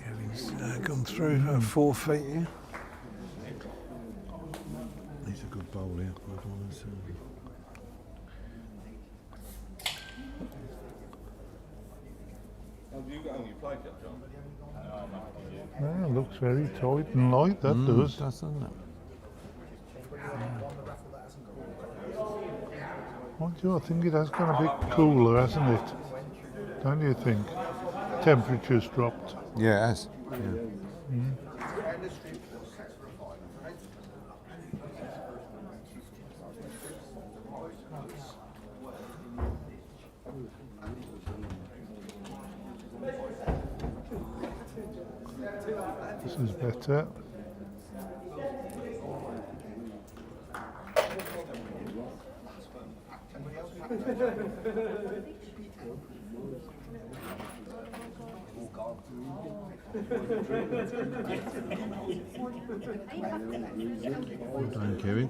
[SPEAKER 1] Kevin's gone through 4 feet here.
[SPEAKER 2] He's a good bowl here. Good one.
[SPEAKER 4] Have you got on your plate yet, John?
[SPEAKER 1] Yeah, looks very tight and light, that does.
[SPEAKER 2] Doesn't it?
[SPEAKER 1] I think it has gone a bit cooler, hasn't it? Don't you think? Temperature's dropped.
[SPEAKER 2] Yeah, it has. Yeah.
[SPEAKER 1] This is better.
[SPEAKER 2] Well done, Kevin.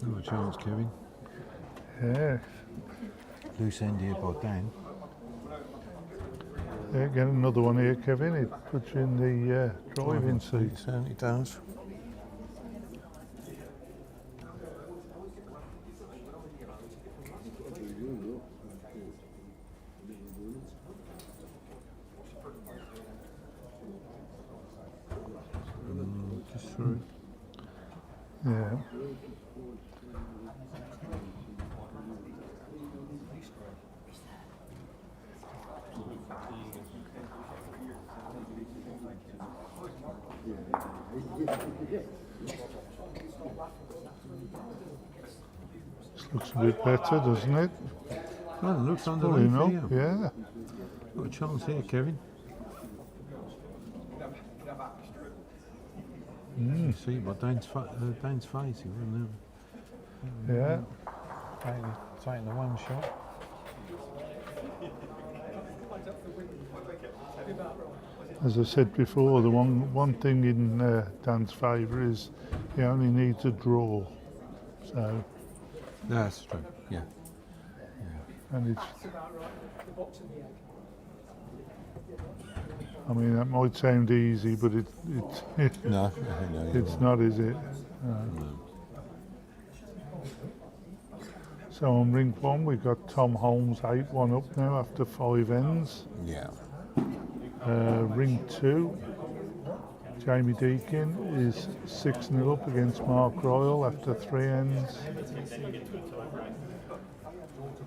[SPEAKER 2] No chance, Kevin.
[SPEAKER 1] Yeah.
[SPEAKER 2] Loose end here by Dan.
[SPEAKER 1] Yeah, get another one here, Kevin. It puts you in the driving seat.
[SPEAKER 2] It certainly does. Just through.
[SPEAKER 1] Yeah. This looks a bit better, doesn't it?
[SPEAKER 2] Well, it looks
[SPEAKER 1] Pulling
[SPEAKER 2] underneath
[SPEAKER 1] up,
[SPEAKER 2] here.
[SPEAKER 1] yeah.
[SPEAKER 2] Got a chance here, Kevin. You see by Dan's face, he wasn't
[SPEAKER 1] Yeah.
[SPEAKER 2] taking the one shot.
[SPEAKER 1] As I said before, the one thing in Dan's favour is he only needs a draw. So,
[SPEAKER 2] That's true, yeah.
[SPEAKER 1] and it's. I mean, that might sound easy, but it's
[SPEAKER 2] No,
[SPEAKER 1] it's not, is it? No. So on ring one, we've got Tom Holmes 8-1 up now after 5 ends.
[SPEAKER 2] Yeah.
[SPEAKER 1] Ring 2, Jamie Deakin is 6-0 up against Mark Royal after 3 ends.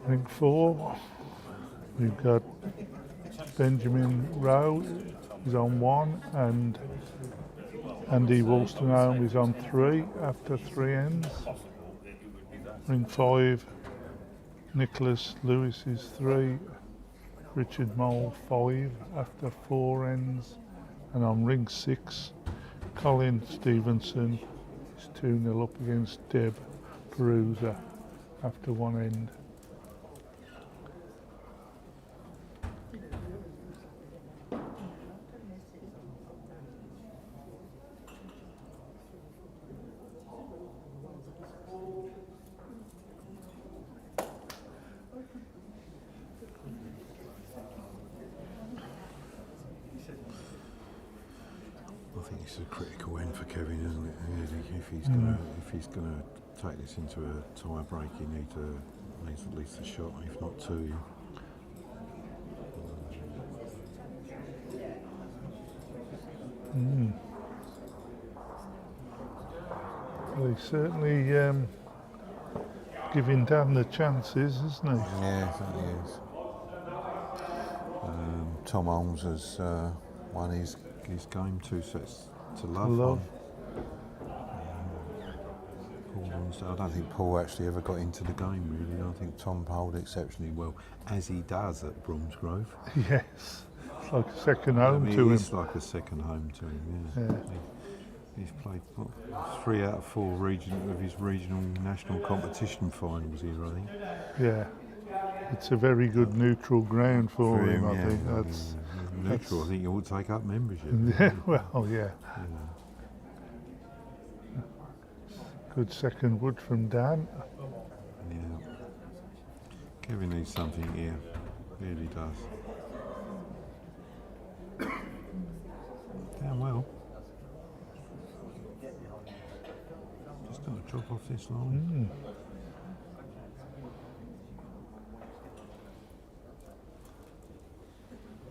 [SPEAKER 1] Ring 4, we've got Benjamin Rowe is on 1 and Andy Wolstenholme is on 3 after 3 ends. Ring 5, Nicholas Lewis is 3, Richard Mole 5 after 4 ends, and on ring 6, Colin Stevenson is 2-0 up against Deb Perusa after 1 end.
[SPEAKER 2] I think it's a critical end for Kevin, isn't it? Really? If he's gonna take this into a tie break, he needs at least a shot, if not 2.
[SPEAKER 1] Well, he's certainly giving Dan the chances, isn't he?
[SPEAKER 2] Yeah, it certainly is. Tom Holmes has won his game 2 sets to love.
[SPEAKER 1] Love.
[SPEAKER 2] Paul Lonsdale. I don't think Paul actually ever got into the game really. I think Tom bowled exceptionally well, as he does at Bromsgrove.
[SPEAKER 1] Yes, it's like a second home to him.
[SPEAKER 2] It's like a second home to him. Yeah. He's played 3 out of 4 of his regional national competition finals here, I think.
[SPEAKER 1] Yeah, it's a very good neutral ground for him. I
[SPEAKER 2] yeah.
[SPEAKER 1] think that's
[SPEAKER 2] neutral. I think he ought to take up membership.
[SPEAKER 1] yeah. Well, yeah. Good second wood from Dan.
[SPEAKER 2] Yeah. Kevin needs something here. Really does. Damn well. Just don't drop off this line.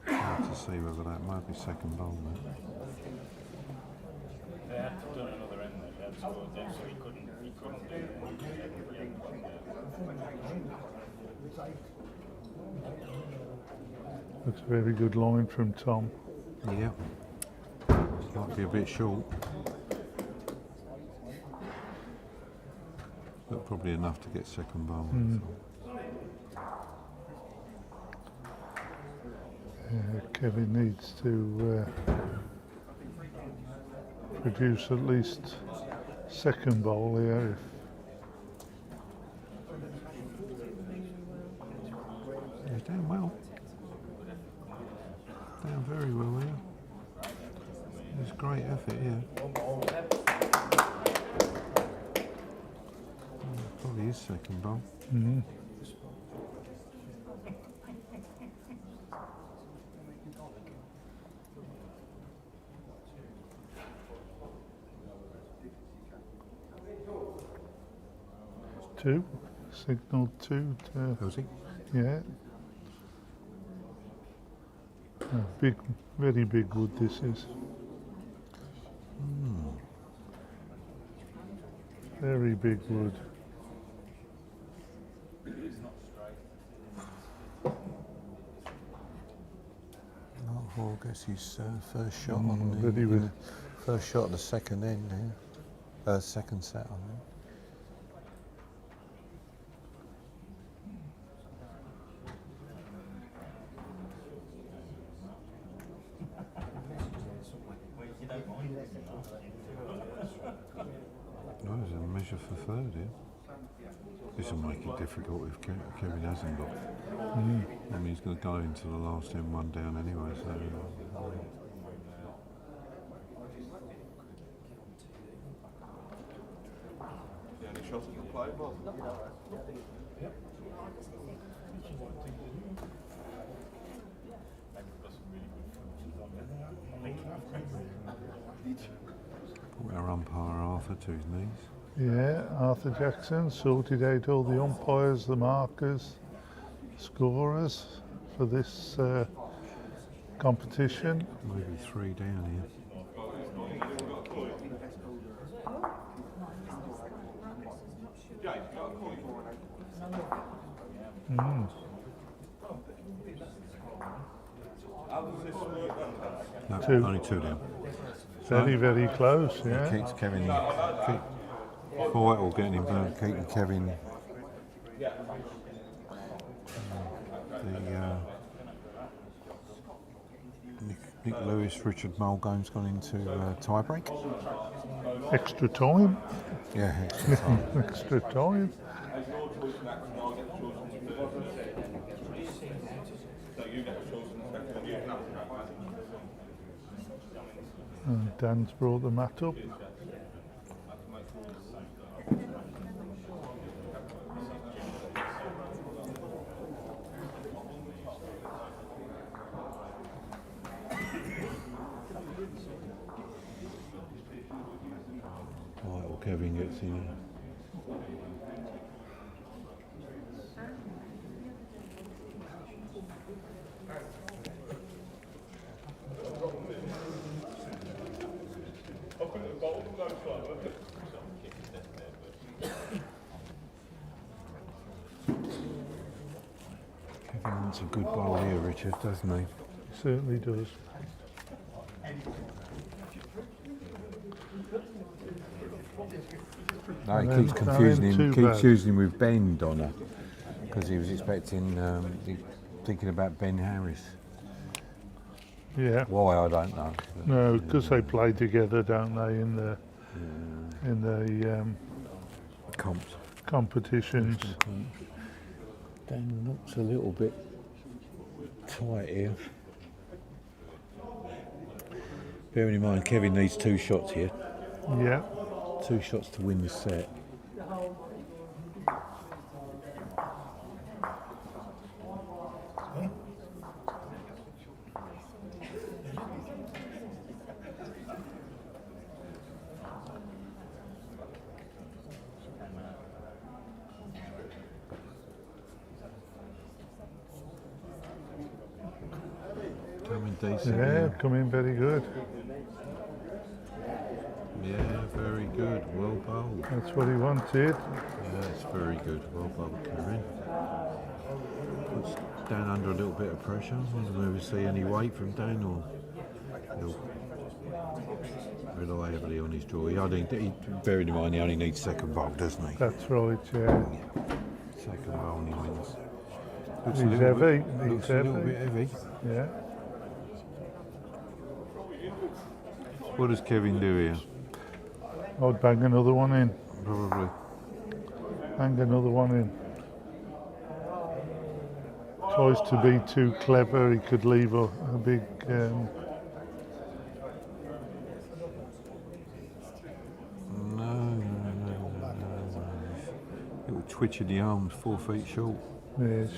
[SPEAKER 2] Hard to see whether that might be second bowl, mate.
[SPEAKER 5] They had to done another end there, they had scored there, so he couldn't do it.
[SPEAKER 1] Looks a very good line from Tom.
[SPEAKER 2] Yeah. Might be a bit short. But probably enough to get second bowl.
[SPEAKER 1] Kevin needs to produce at least second bowl here
[SPEAKER 2] worth it, yeah. Probably his second bowl.
[SPEAKER 1] Mm. Two, signal two to,
[SPEAKER 2] Was he?
[SPEAKER 1] yeah. Big, very big wood this is. Very big wood.
[SPEAKER 2] Mark Hall gets his first shot on
[SPEAKER 1] ready
[SPEAKER 2] the
[SPEAKER 1] with-
[SPEAKER 2] first shot of the second end here. Second set on there. No, there's a measure for third here. This will make it difficult if Kevin hasn't got. I mean, he's going to go into the last end one down anyway, so.
[SPEAKER 4] The only shot at the play, Bob.
[SPEAKER 2] Our umpire Arthur to his knees.
[SPEAKER 1] Yeah, Arthur Jackson sorted out all the umpires, the markers, scorers for this competition.
[SPEAKER 2] Maybe three down here. No,
[SPEAKER 1] Two.
[SPEAKER 2] only two down.
[SPEAKER 1] Very, very close, yeah.
[SPEAKER 2] Keeps Kevin. Vital getting him keeping Kevin. Nick Lewis, Richard Mulgame's gone into tiebreak.
[SPEAKER 1] Extra time,
[SPEAKER 2] Yeah, extra time.
[SPEAKER 1] extra time. And Dan's brought the mat up.
[SPEAKER 2] Vital Kevin gets in. Kevin wants a good bowl here, Richard, doesn't he?
[SPEAKER 1] Certainly does.
[SPEAKER 2] No, he
[SPEAKER 1] And
[SPEAKER 2] keeps
[SPEAKER 1] then
[SPEAKER 2] confusing him.
[SPEAKER 1] too
[SPEAKER 2] Keeps
[SPEAKER 1] bad.
[SPEAKER 2] using him with Ben Donner because he was expecting, thinking about Ben Harris.
[SPEAKER 1] Yeah.
[SPEAKER 2] Why I don't know.
[SPEAKER 1] No, because they play together, don't they, in the
[SPEAKER 2] Comps.
[SPEAKER 1] competitions.
[SPEAKER 2] Dan looks a little bit tight here. Bearing in mind, Kevin needs two shots here.
[SPEAKER 1] Yeah.
[SPEAKER 2] 2 shots to win the set. Coming decent.
[SPEAKER 1] Yeah, coming very good.
[SPEAKER 2] Yeah, very good. Well bowled.
[SPEAKER 1] That's what he wanted.
[SPEAKER 2] Yeah, it's very good. Well bowled, Kevin. Puts Dan under a little bit of pressure. Wonder whether we see any weight from Dan or he'll rely heavily on his draw. Bearing in mind he only needs second bowl, doesn't he?
[SPEAKER 1] That's right, yeah.
[SPEAKER 2] Second bowl and he wins. Looks
[SPEAKER 1] He's heavy. He's
[SPEAKER 2] Looks a little
[SPEAKER 1] heavy.
[SPEAKER 2] bit heavy.
[SPEAKER 1] Yeah.
[SPEAKER 2] What does Kevin do here?
[SPEAKER 1] I'd bang another one in.
[SPEAKER 2] Probably.
[SPEAKER 1] Bang another one in. Tries to be too clever. He could leave a big
[SPEAKER 2] twitch in the arms, 4 feet short.
[SPEAKER 1] Yes.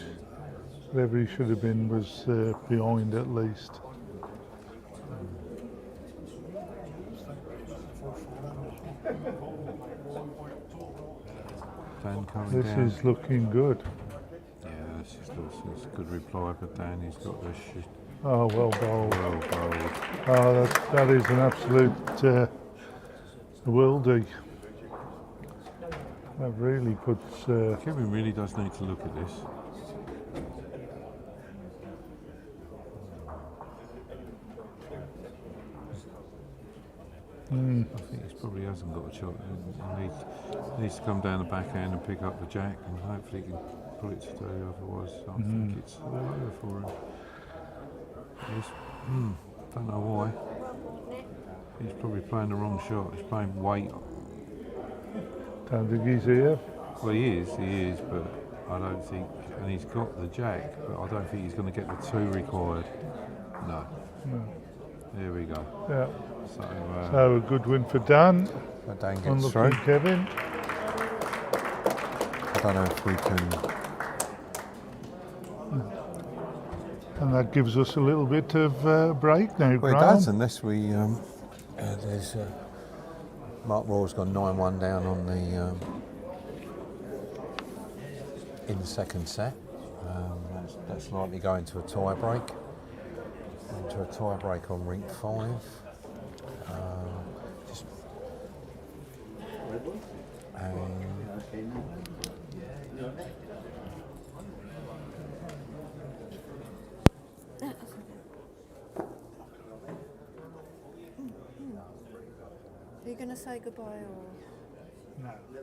[SPEAKER 1] Whatever he should have been was behind at least.
[SPEAKER 2] Dan coming
[SPEAKER 1] This
[SPEAKER 2] down.
[SPEAKER 1] is looking good.
[SPEAKER 2] Yeah, this is a good reply, but Dan, he's got this shit.
[SPEAKER 1] Oh, well bowled.
[SPEAKER 2] Well bowled.
[SPEAKER 1] Oh, that is an absolute worldie. That really puts...
[SPEAKER 2] Kevin really does need to look at this. I think he probably hasn't got a shot. He needs to come down the backhand and pick up the jack, and hopefully he can put it to two. Otherwise, I think it's over for him. Don't know why. He's probably playing the wrong shot. He's playing weight.
[SPEAKER 1] Don't think he's here.
[SPEAKER 2] Well, he is, but I don't think. And he's got the jack, but I don't think he's going to get the two required. No. There we go.
[SPEAKER 1] Yeah.
[SPEAKER 2] So,
[SPEAKER 1] A good win for Dan.
[SPEAKER 2] Dan gets
[SPEAKER 1] Unlucky
[SPEAKER 2] through.
[SPEAKER 1] Kevin.
[SPEAKER 2] I don't know if we can.
[SPEAKER 1] And that gives us a little bit of break now,
[SPEAKER 2] Well, it
[SPEAKER 1] Graham.
[SPEAKER 2] does, unless we. There's Mark Royal's gone 9-1 down on the in the second set. That's likely going to a tie break. Into a tie break on rink 5.
[SPEAKER 3] Are you going to say goodbye or?
[SPEAKER 1] No. No,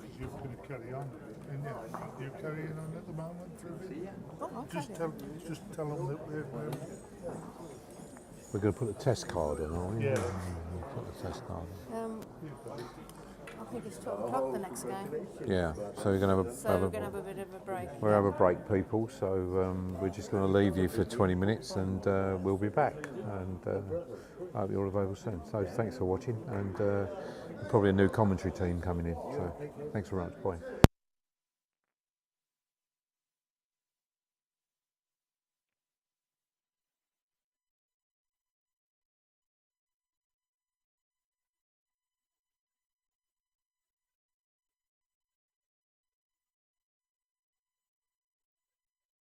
[SPEAKER 1] because you're going to carry on, isn't you? You're carrying on at the moment for a bit.
[SPEAKER 3] Oh, okay.
[SPEAKER 1] Just tell them that
[SPEAKER 2] We're going to put a test card on, aren't we?
[SPEAKER 1] Yeah.
[SPEAKER 2] We'll put the test card on.
[SPEAKER 3] I think it's 12 o'clock the next game.
[SPEAKER 2] Yeah, so we're going to have
[SPEAKER 3] So we're going to have a bit of a break.
[SPEAKER 2] we'll have a break, people. So we're just going to leave you for 20 minutes, and we'll be back. And I hope you're all available soon. So thanks for watching, and probably a new commentary team coming in. So thanks very much. Bye.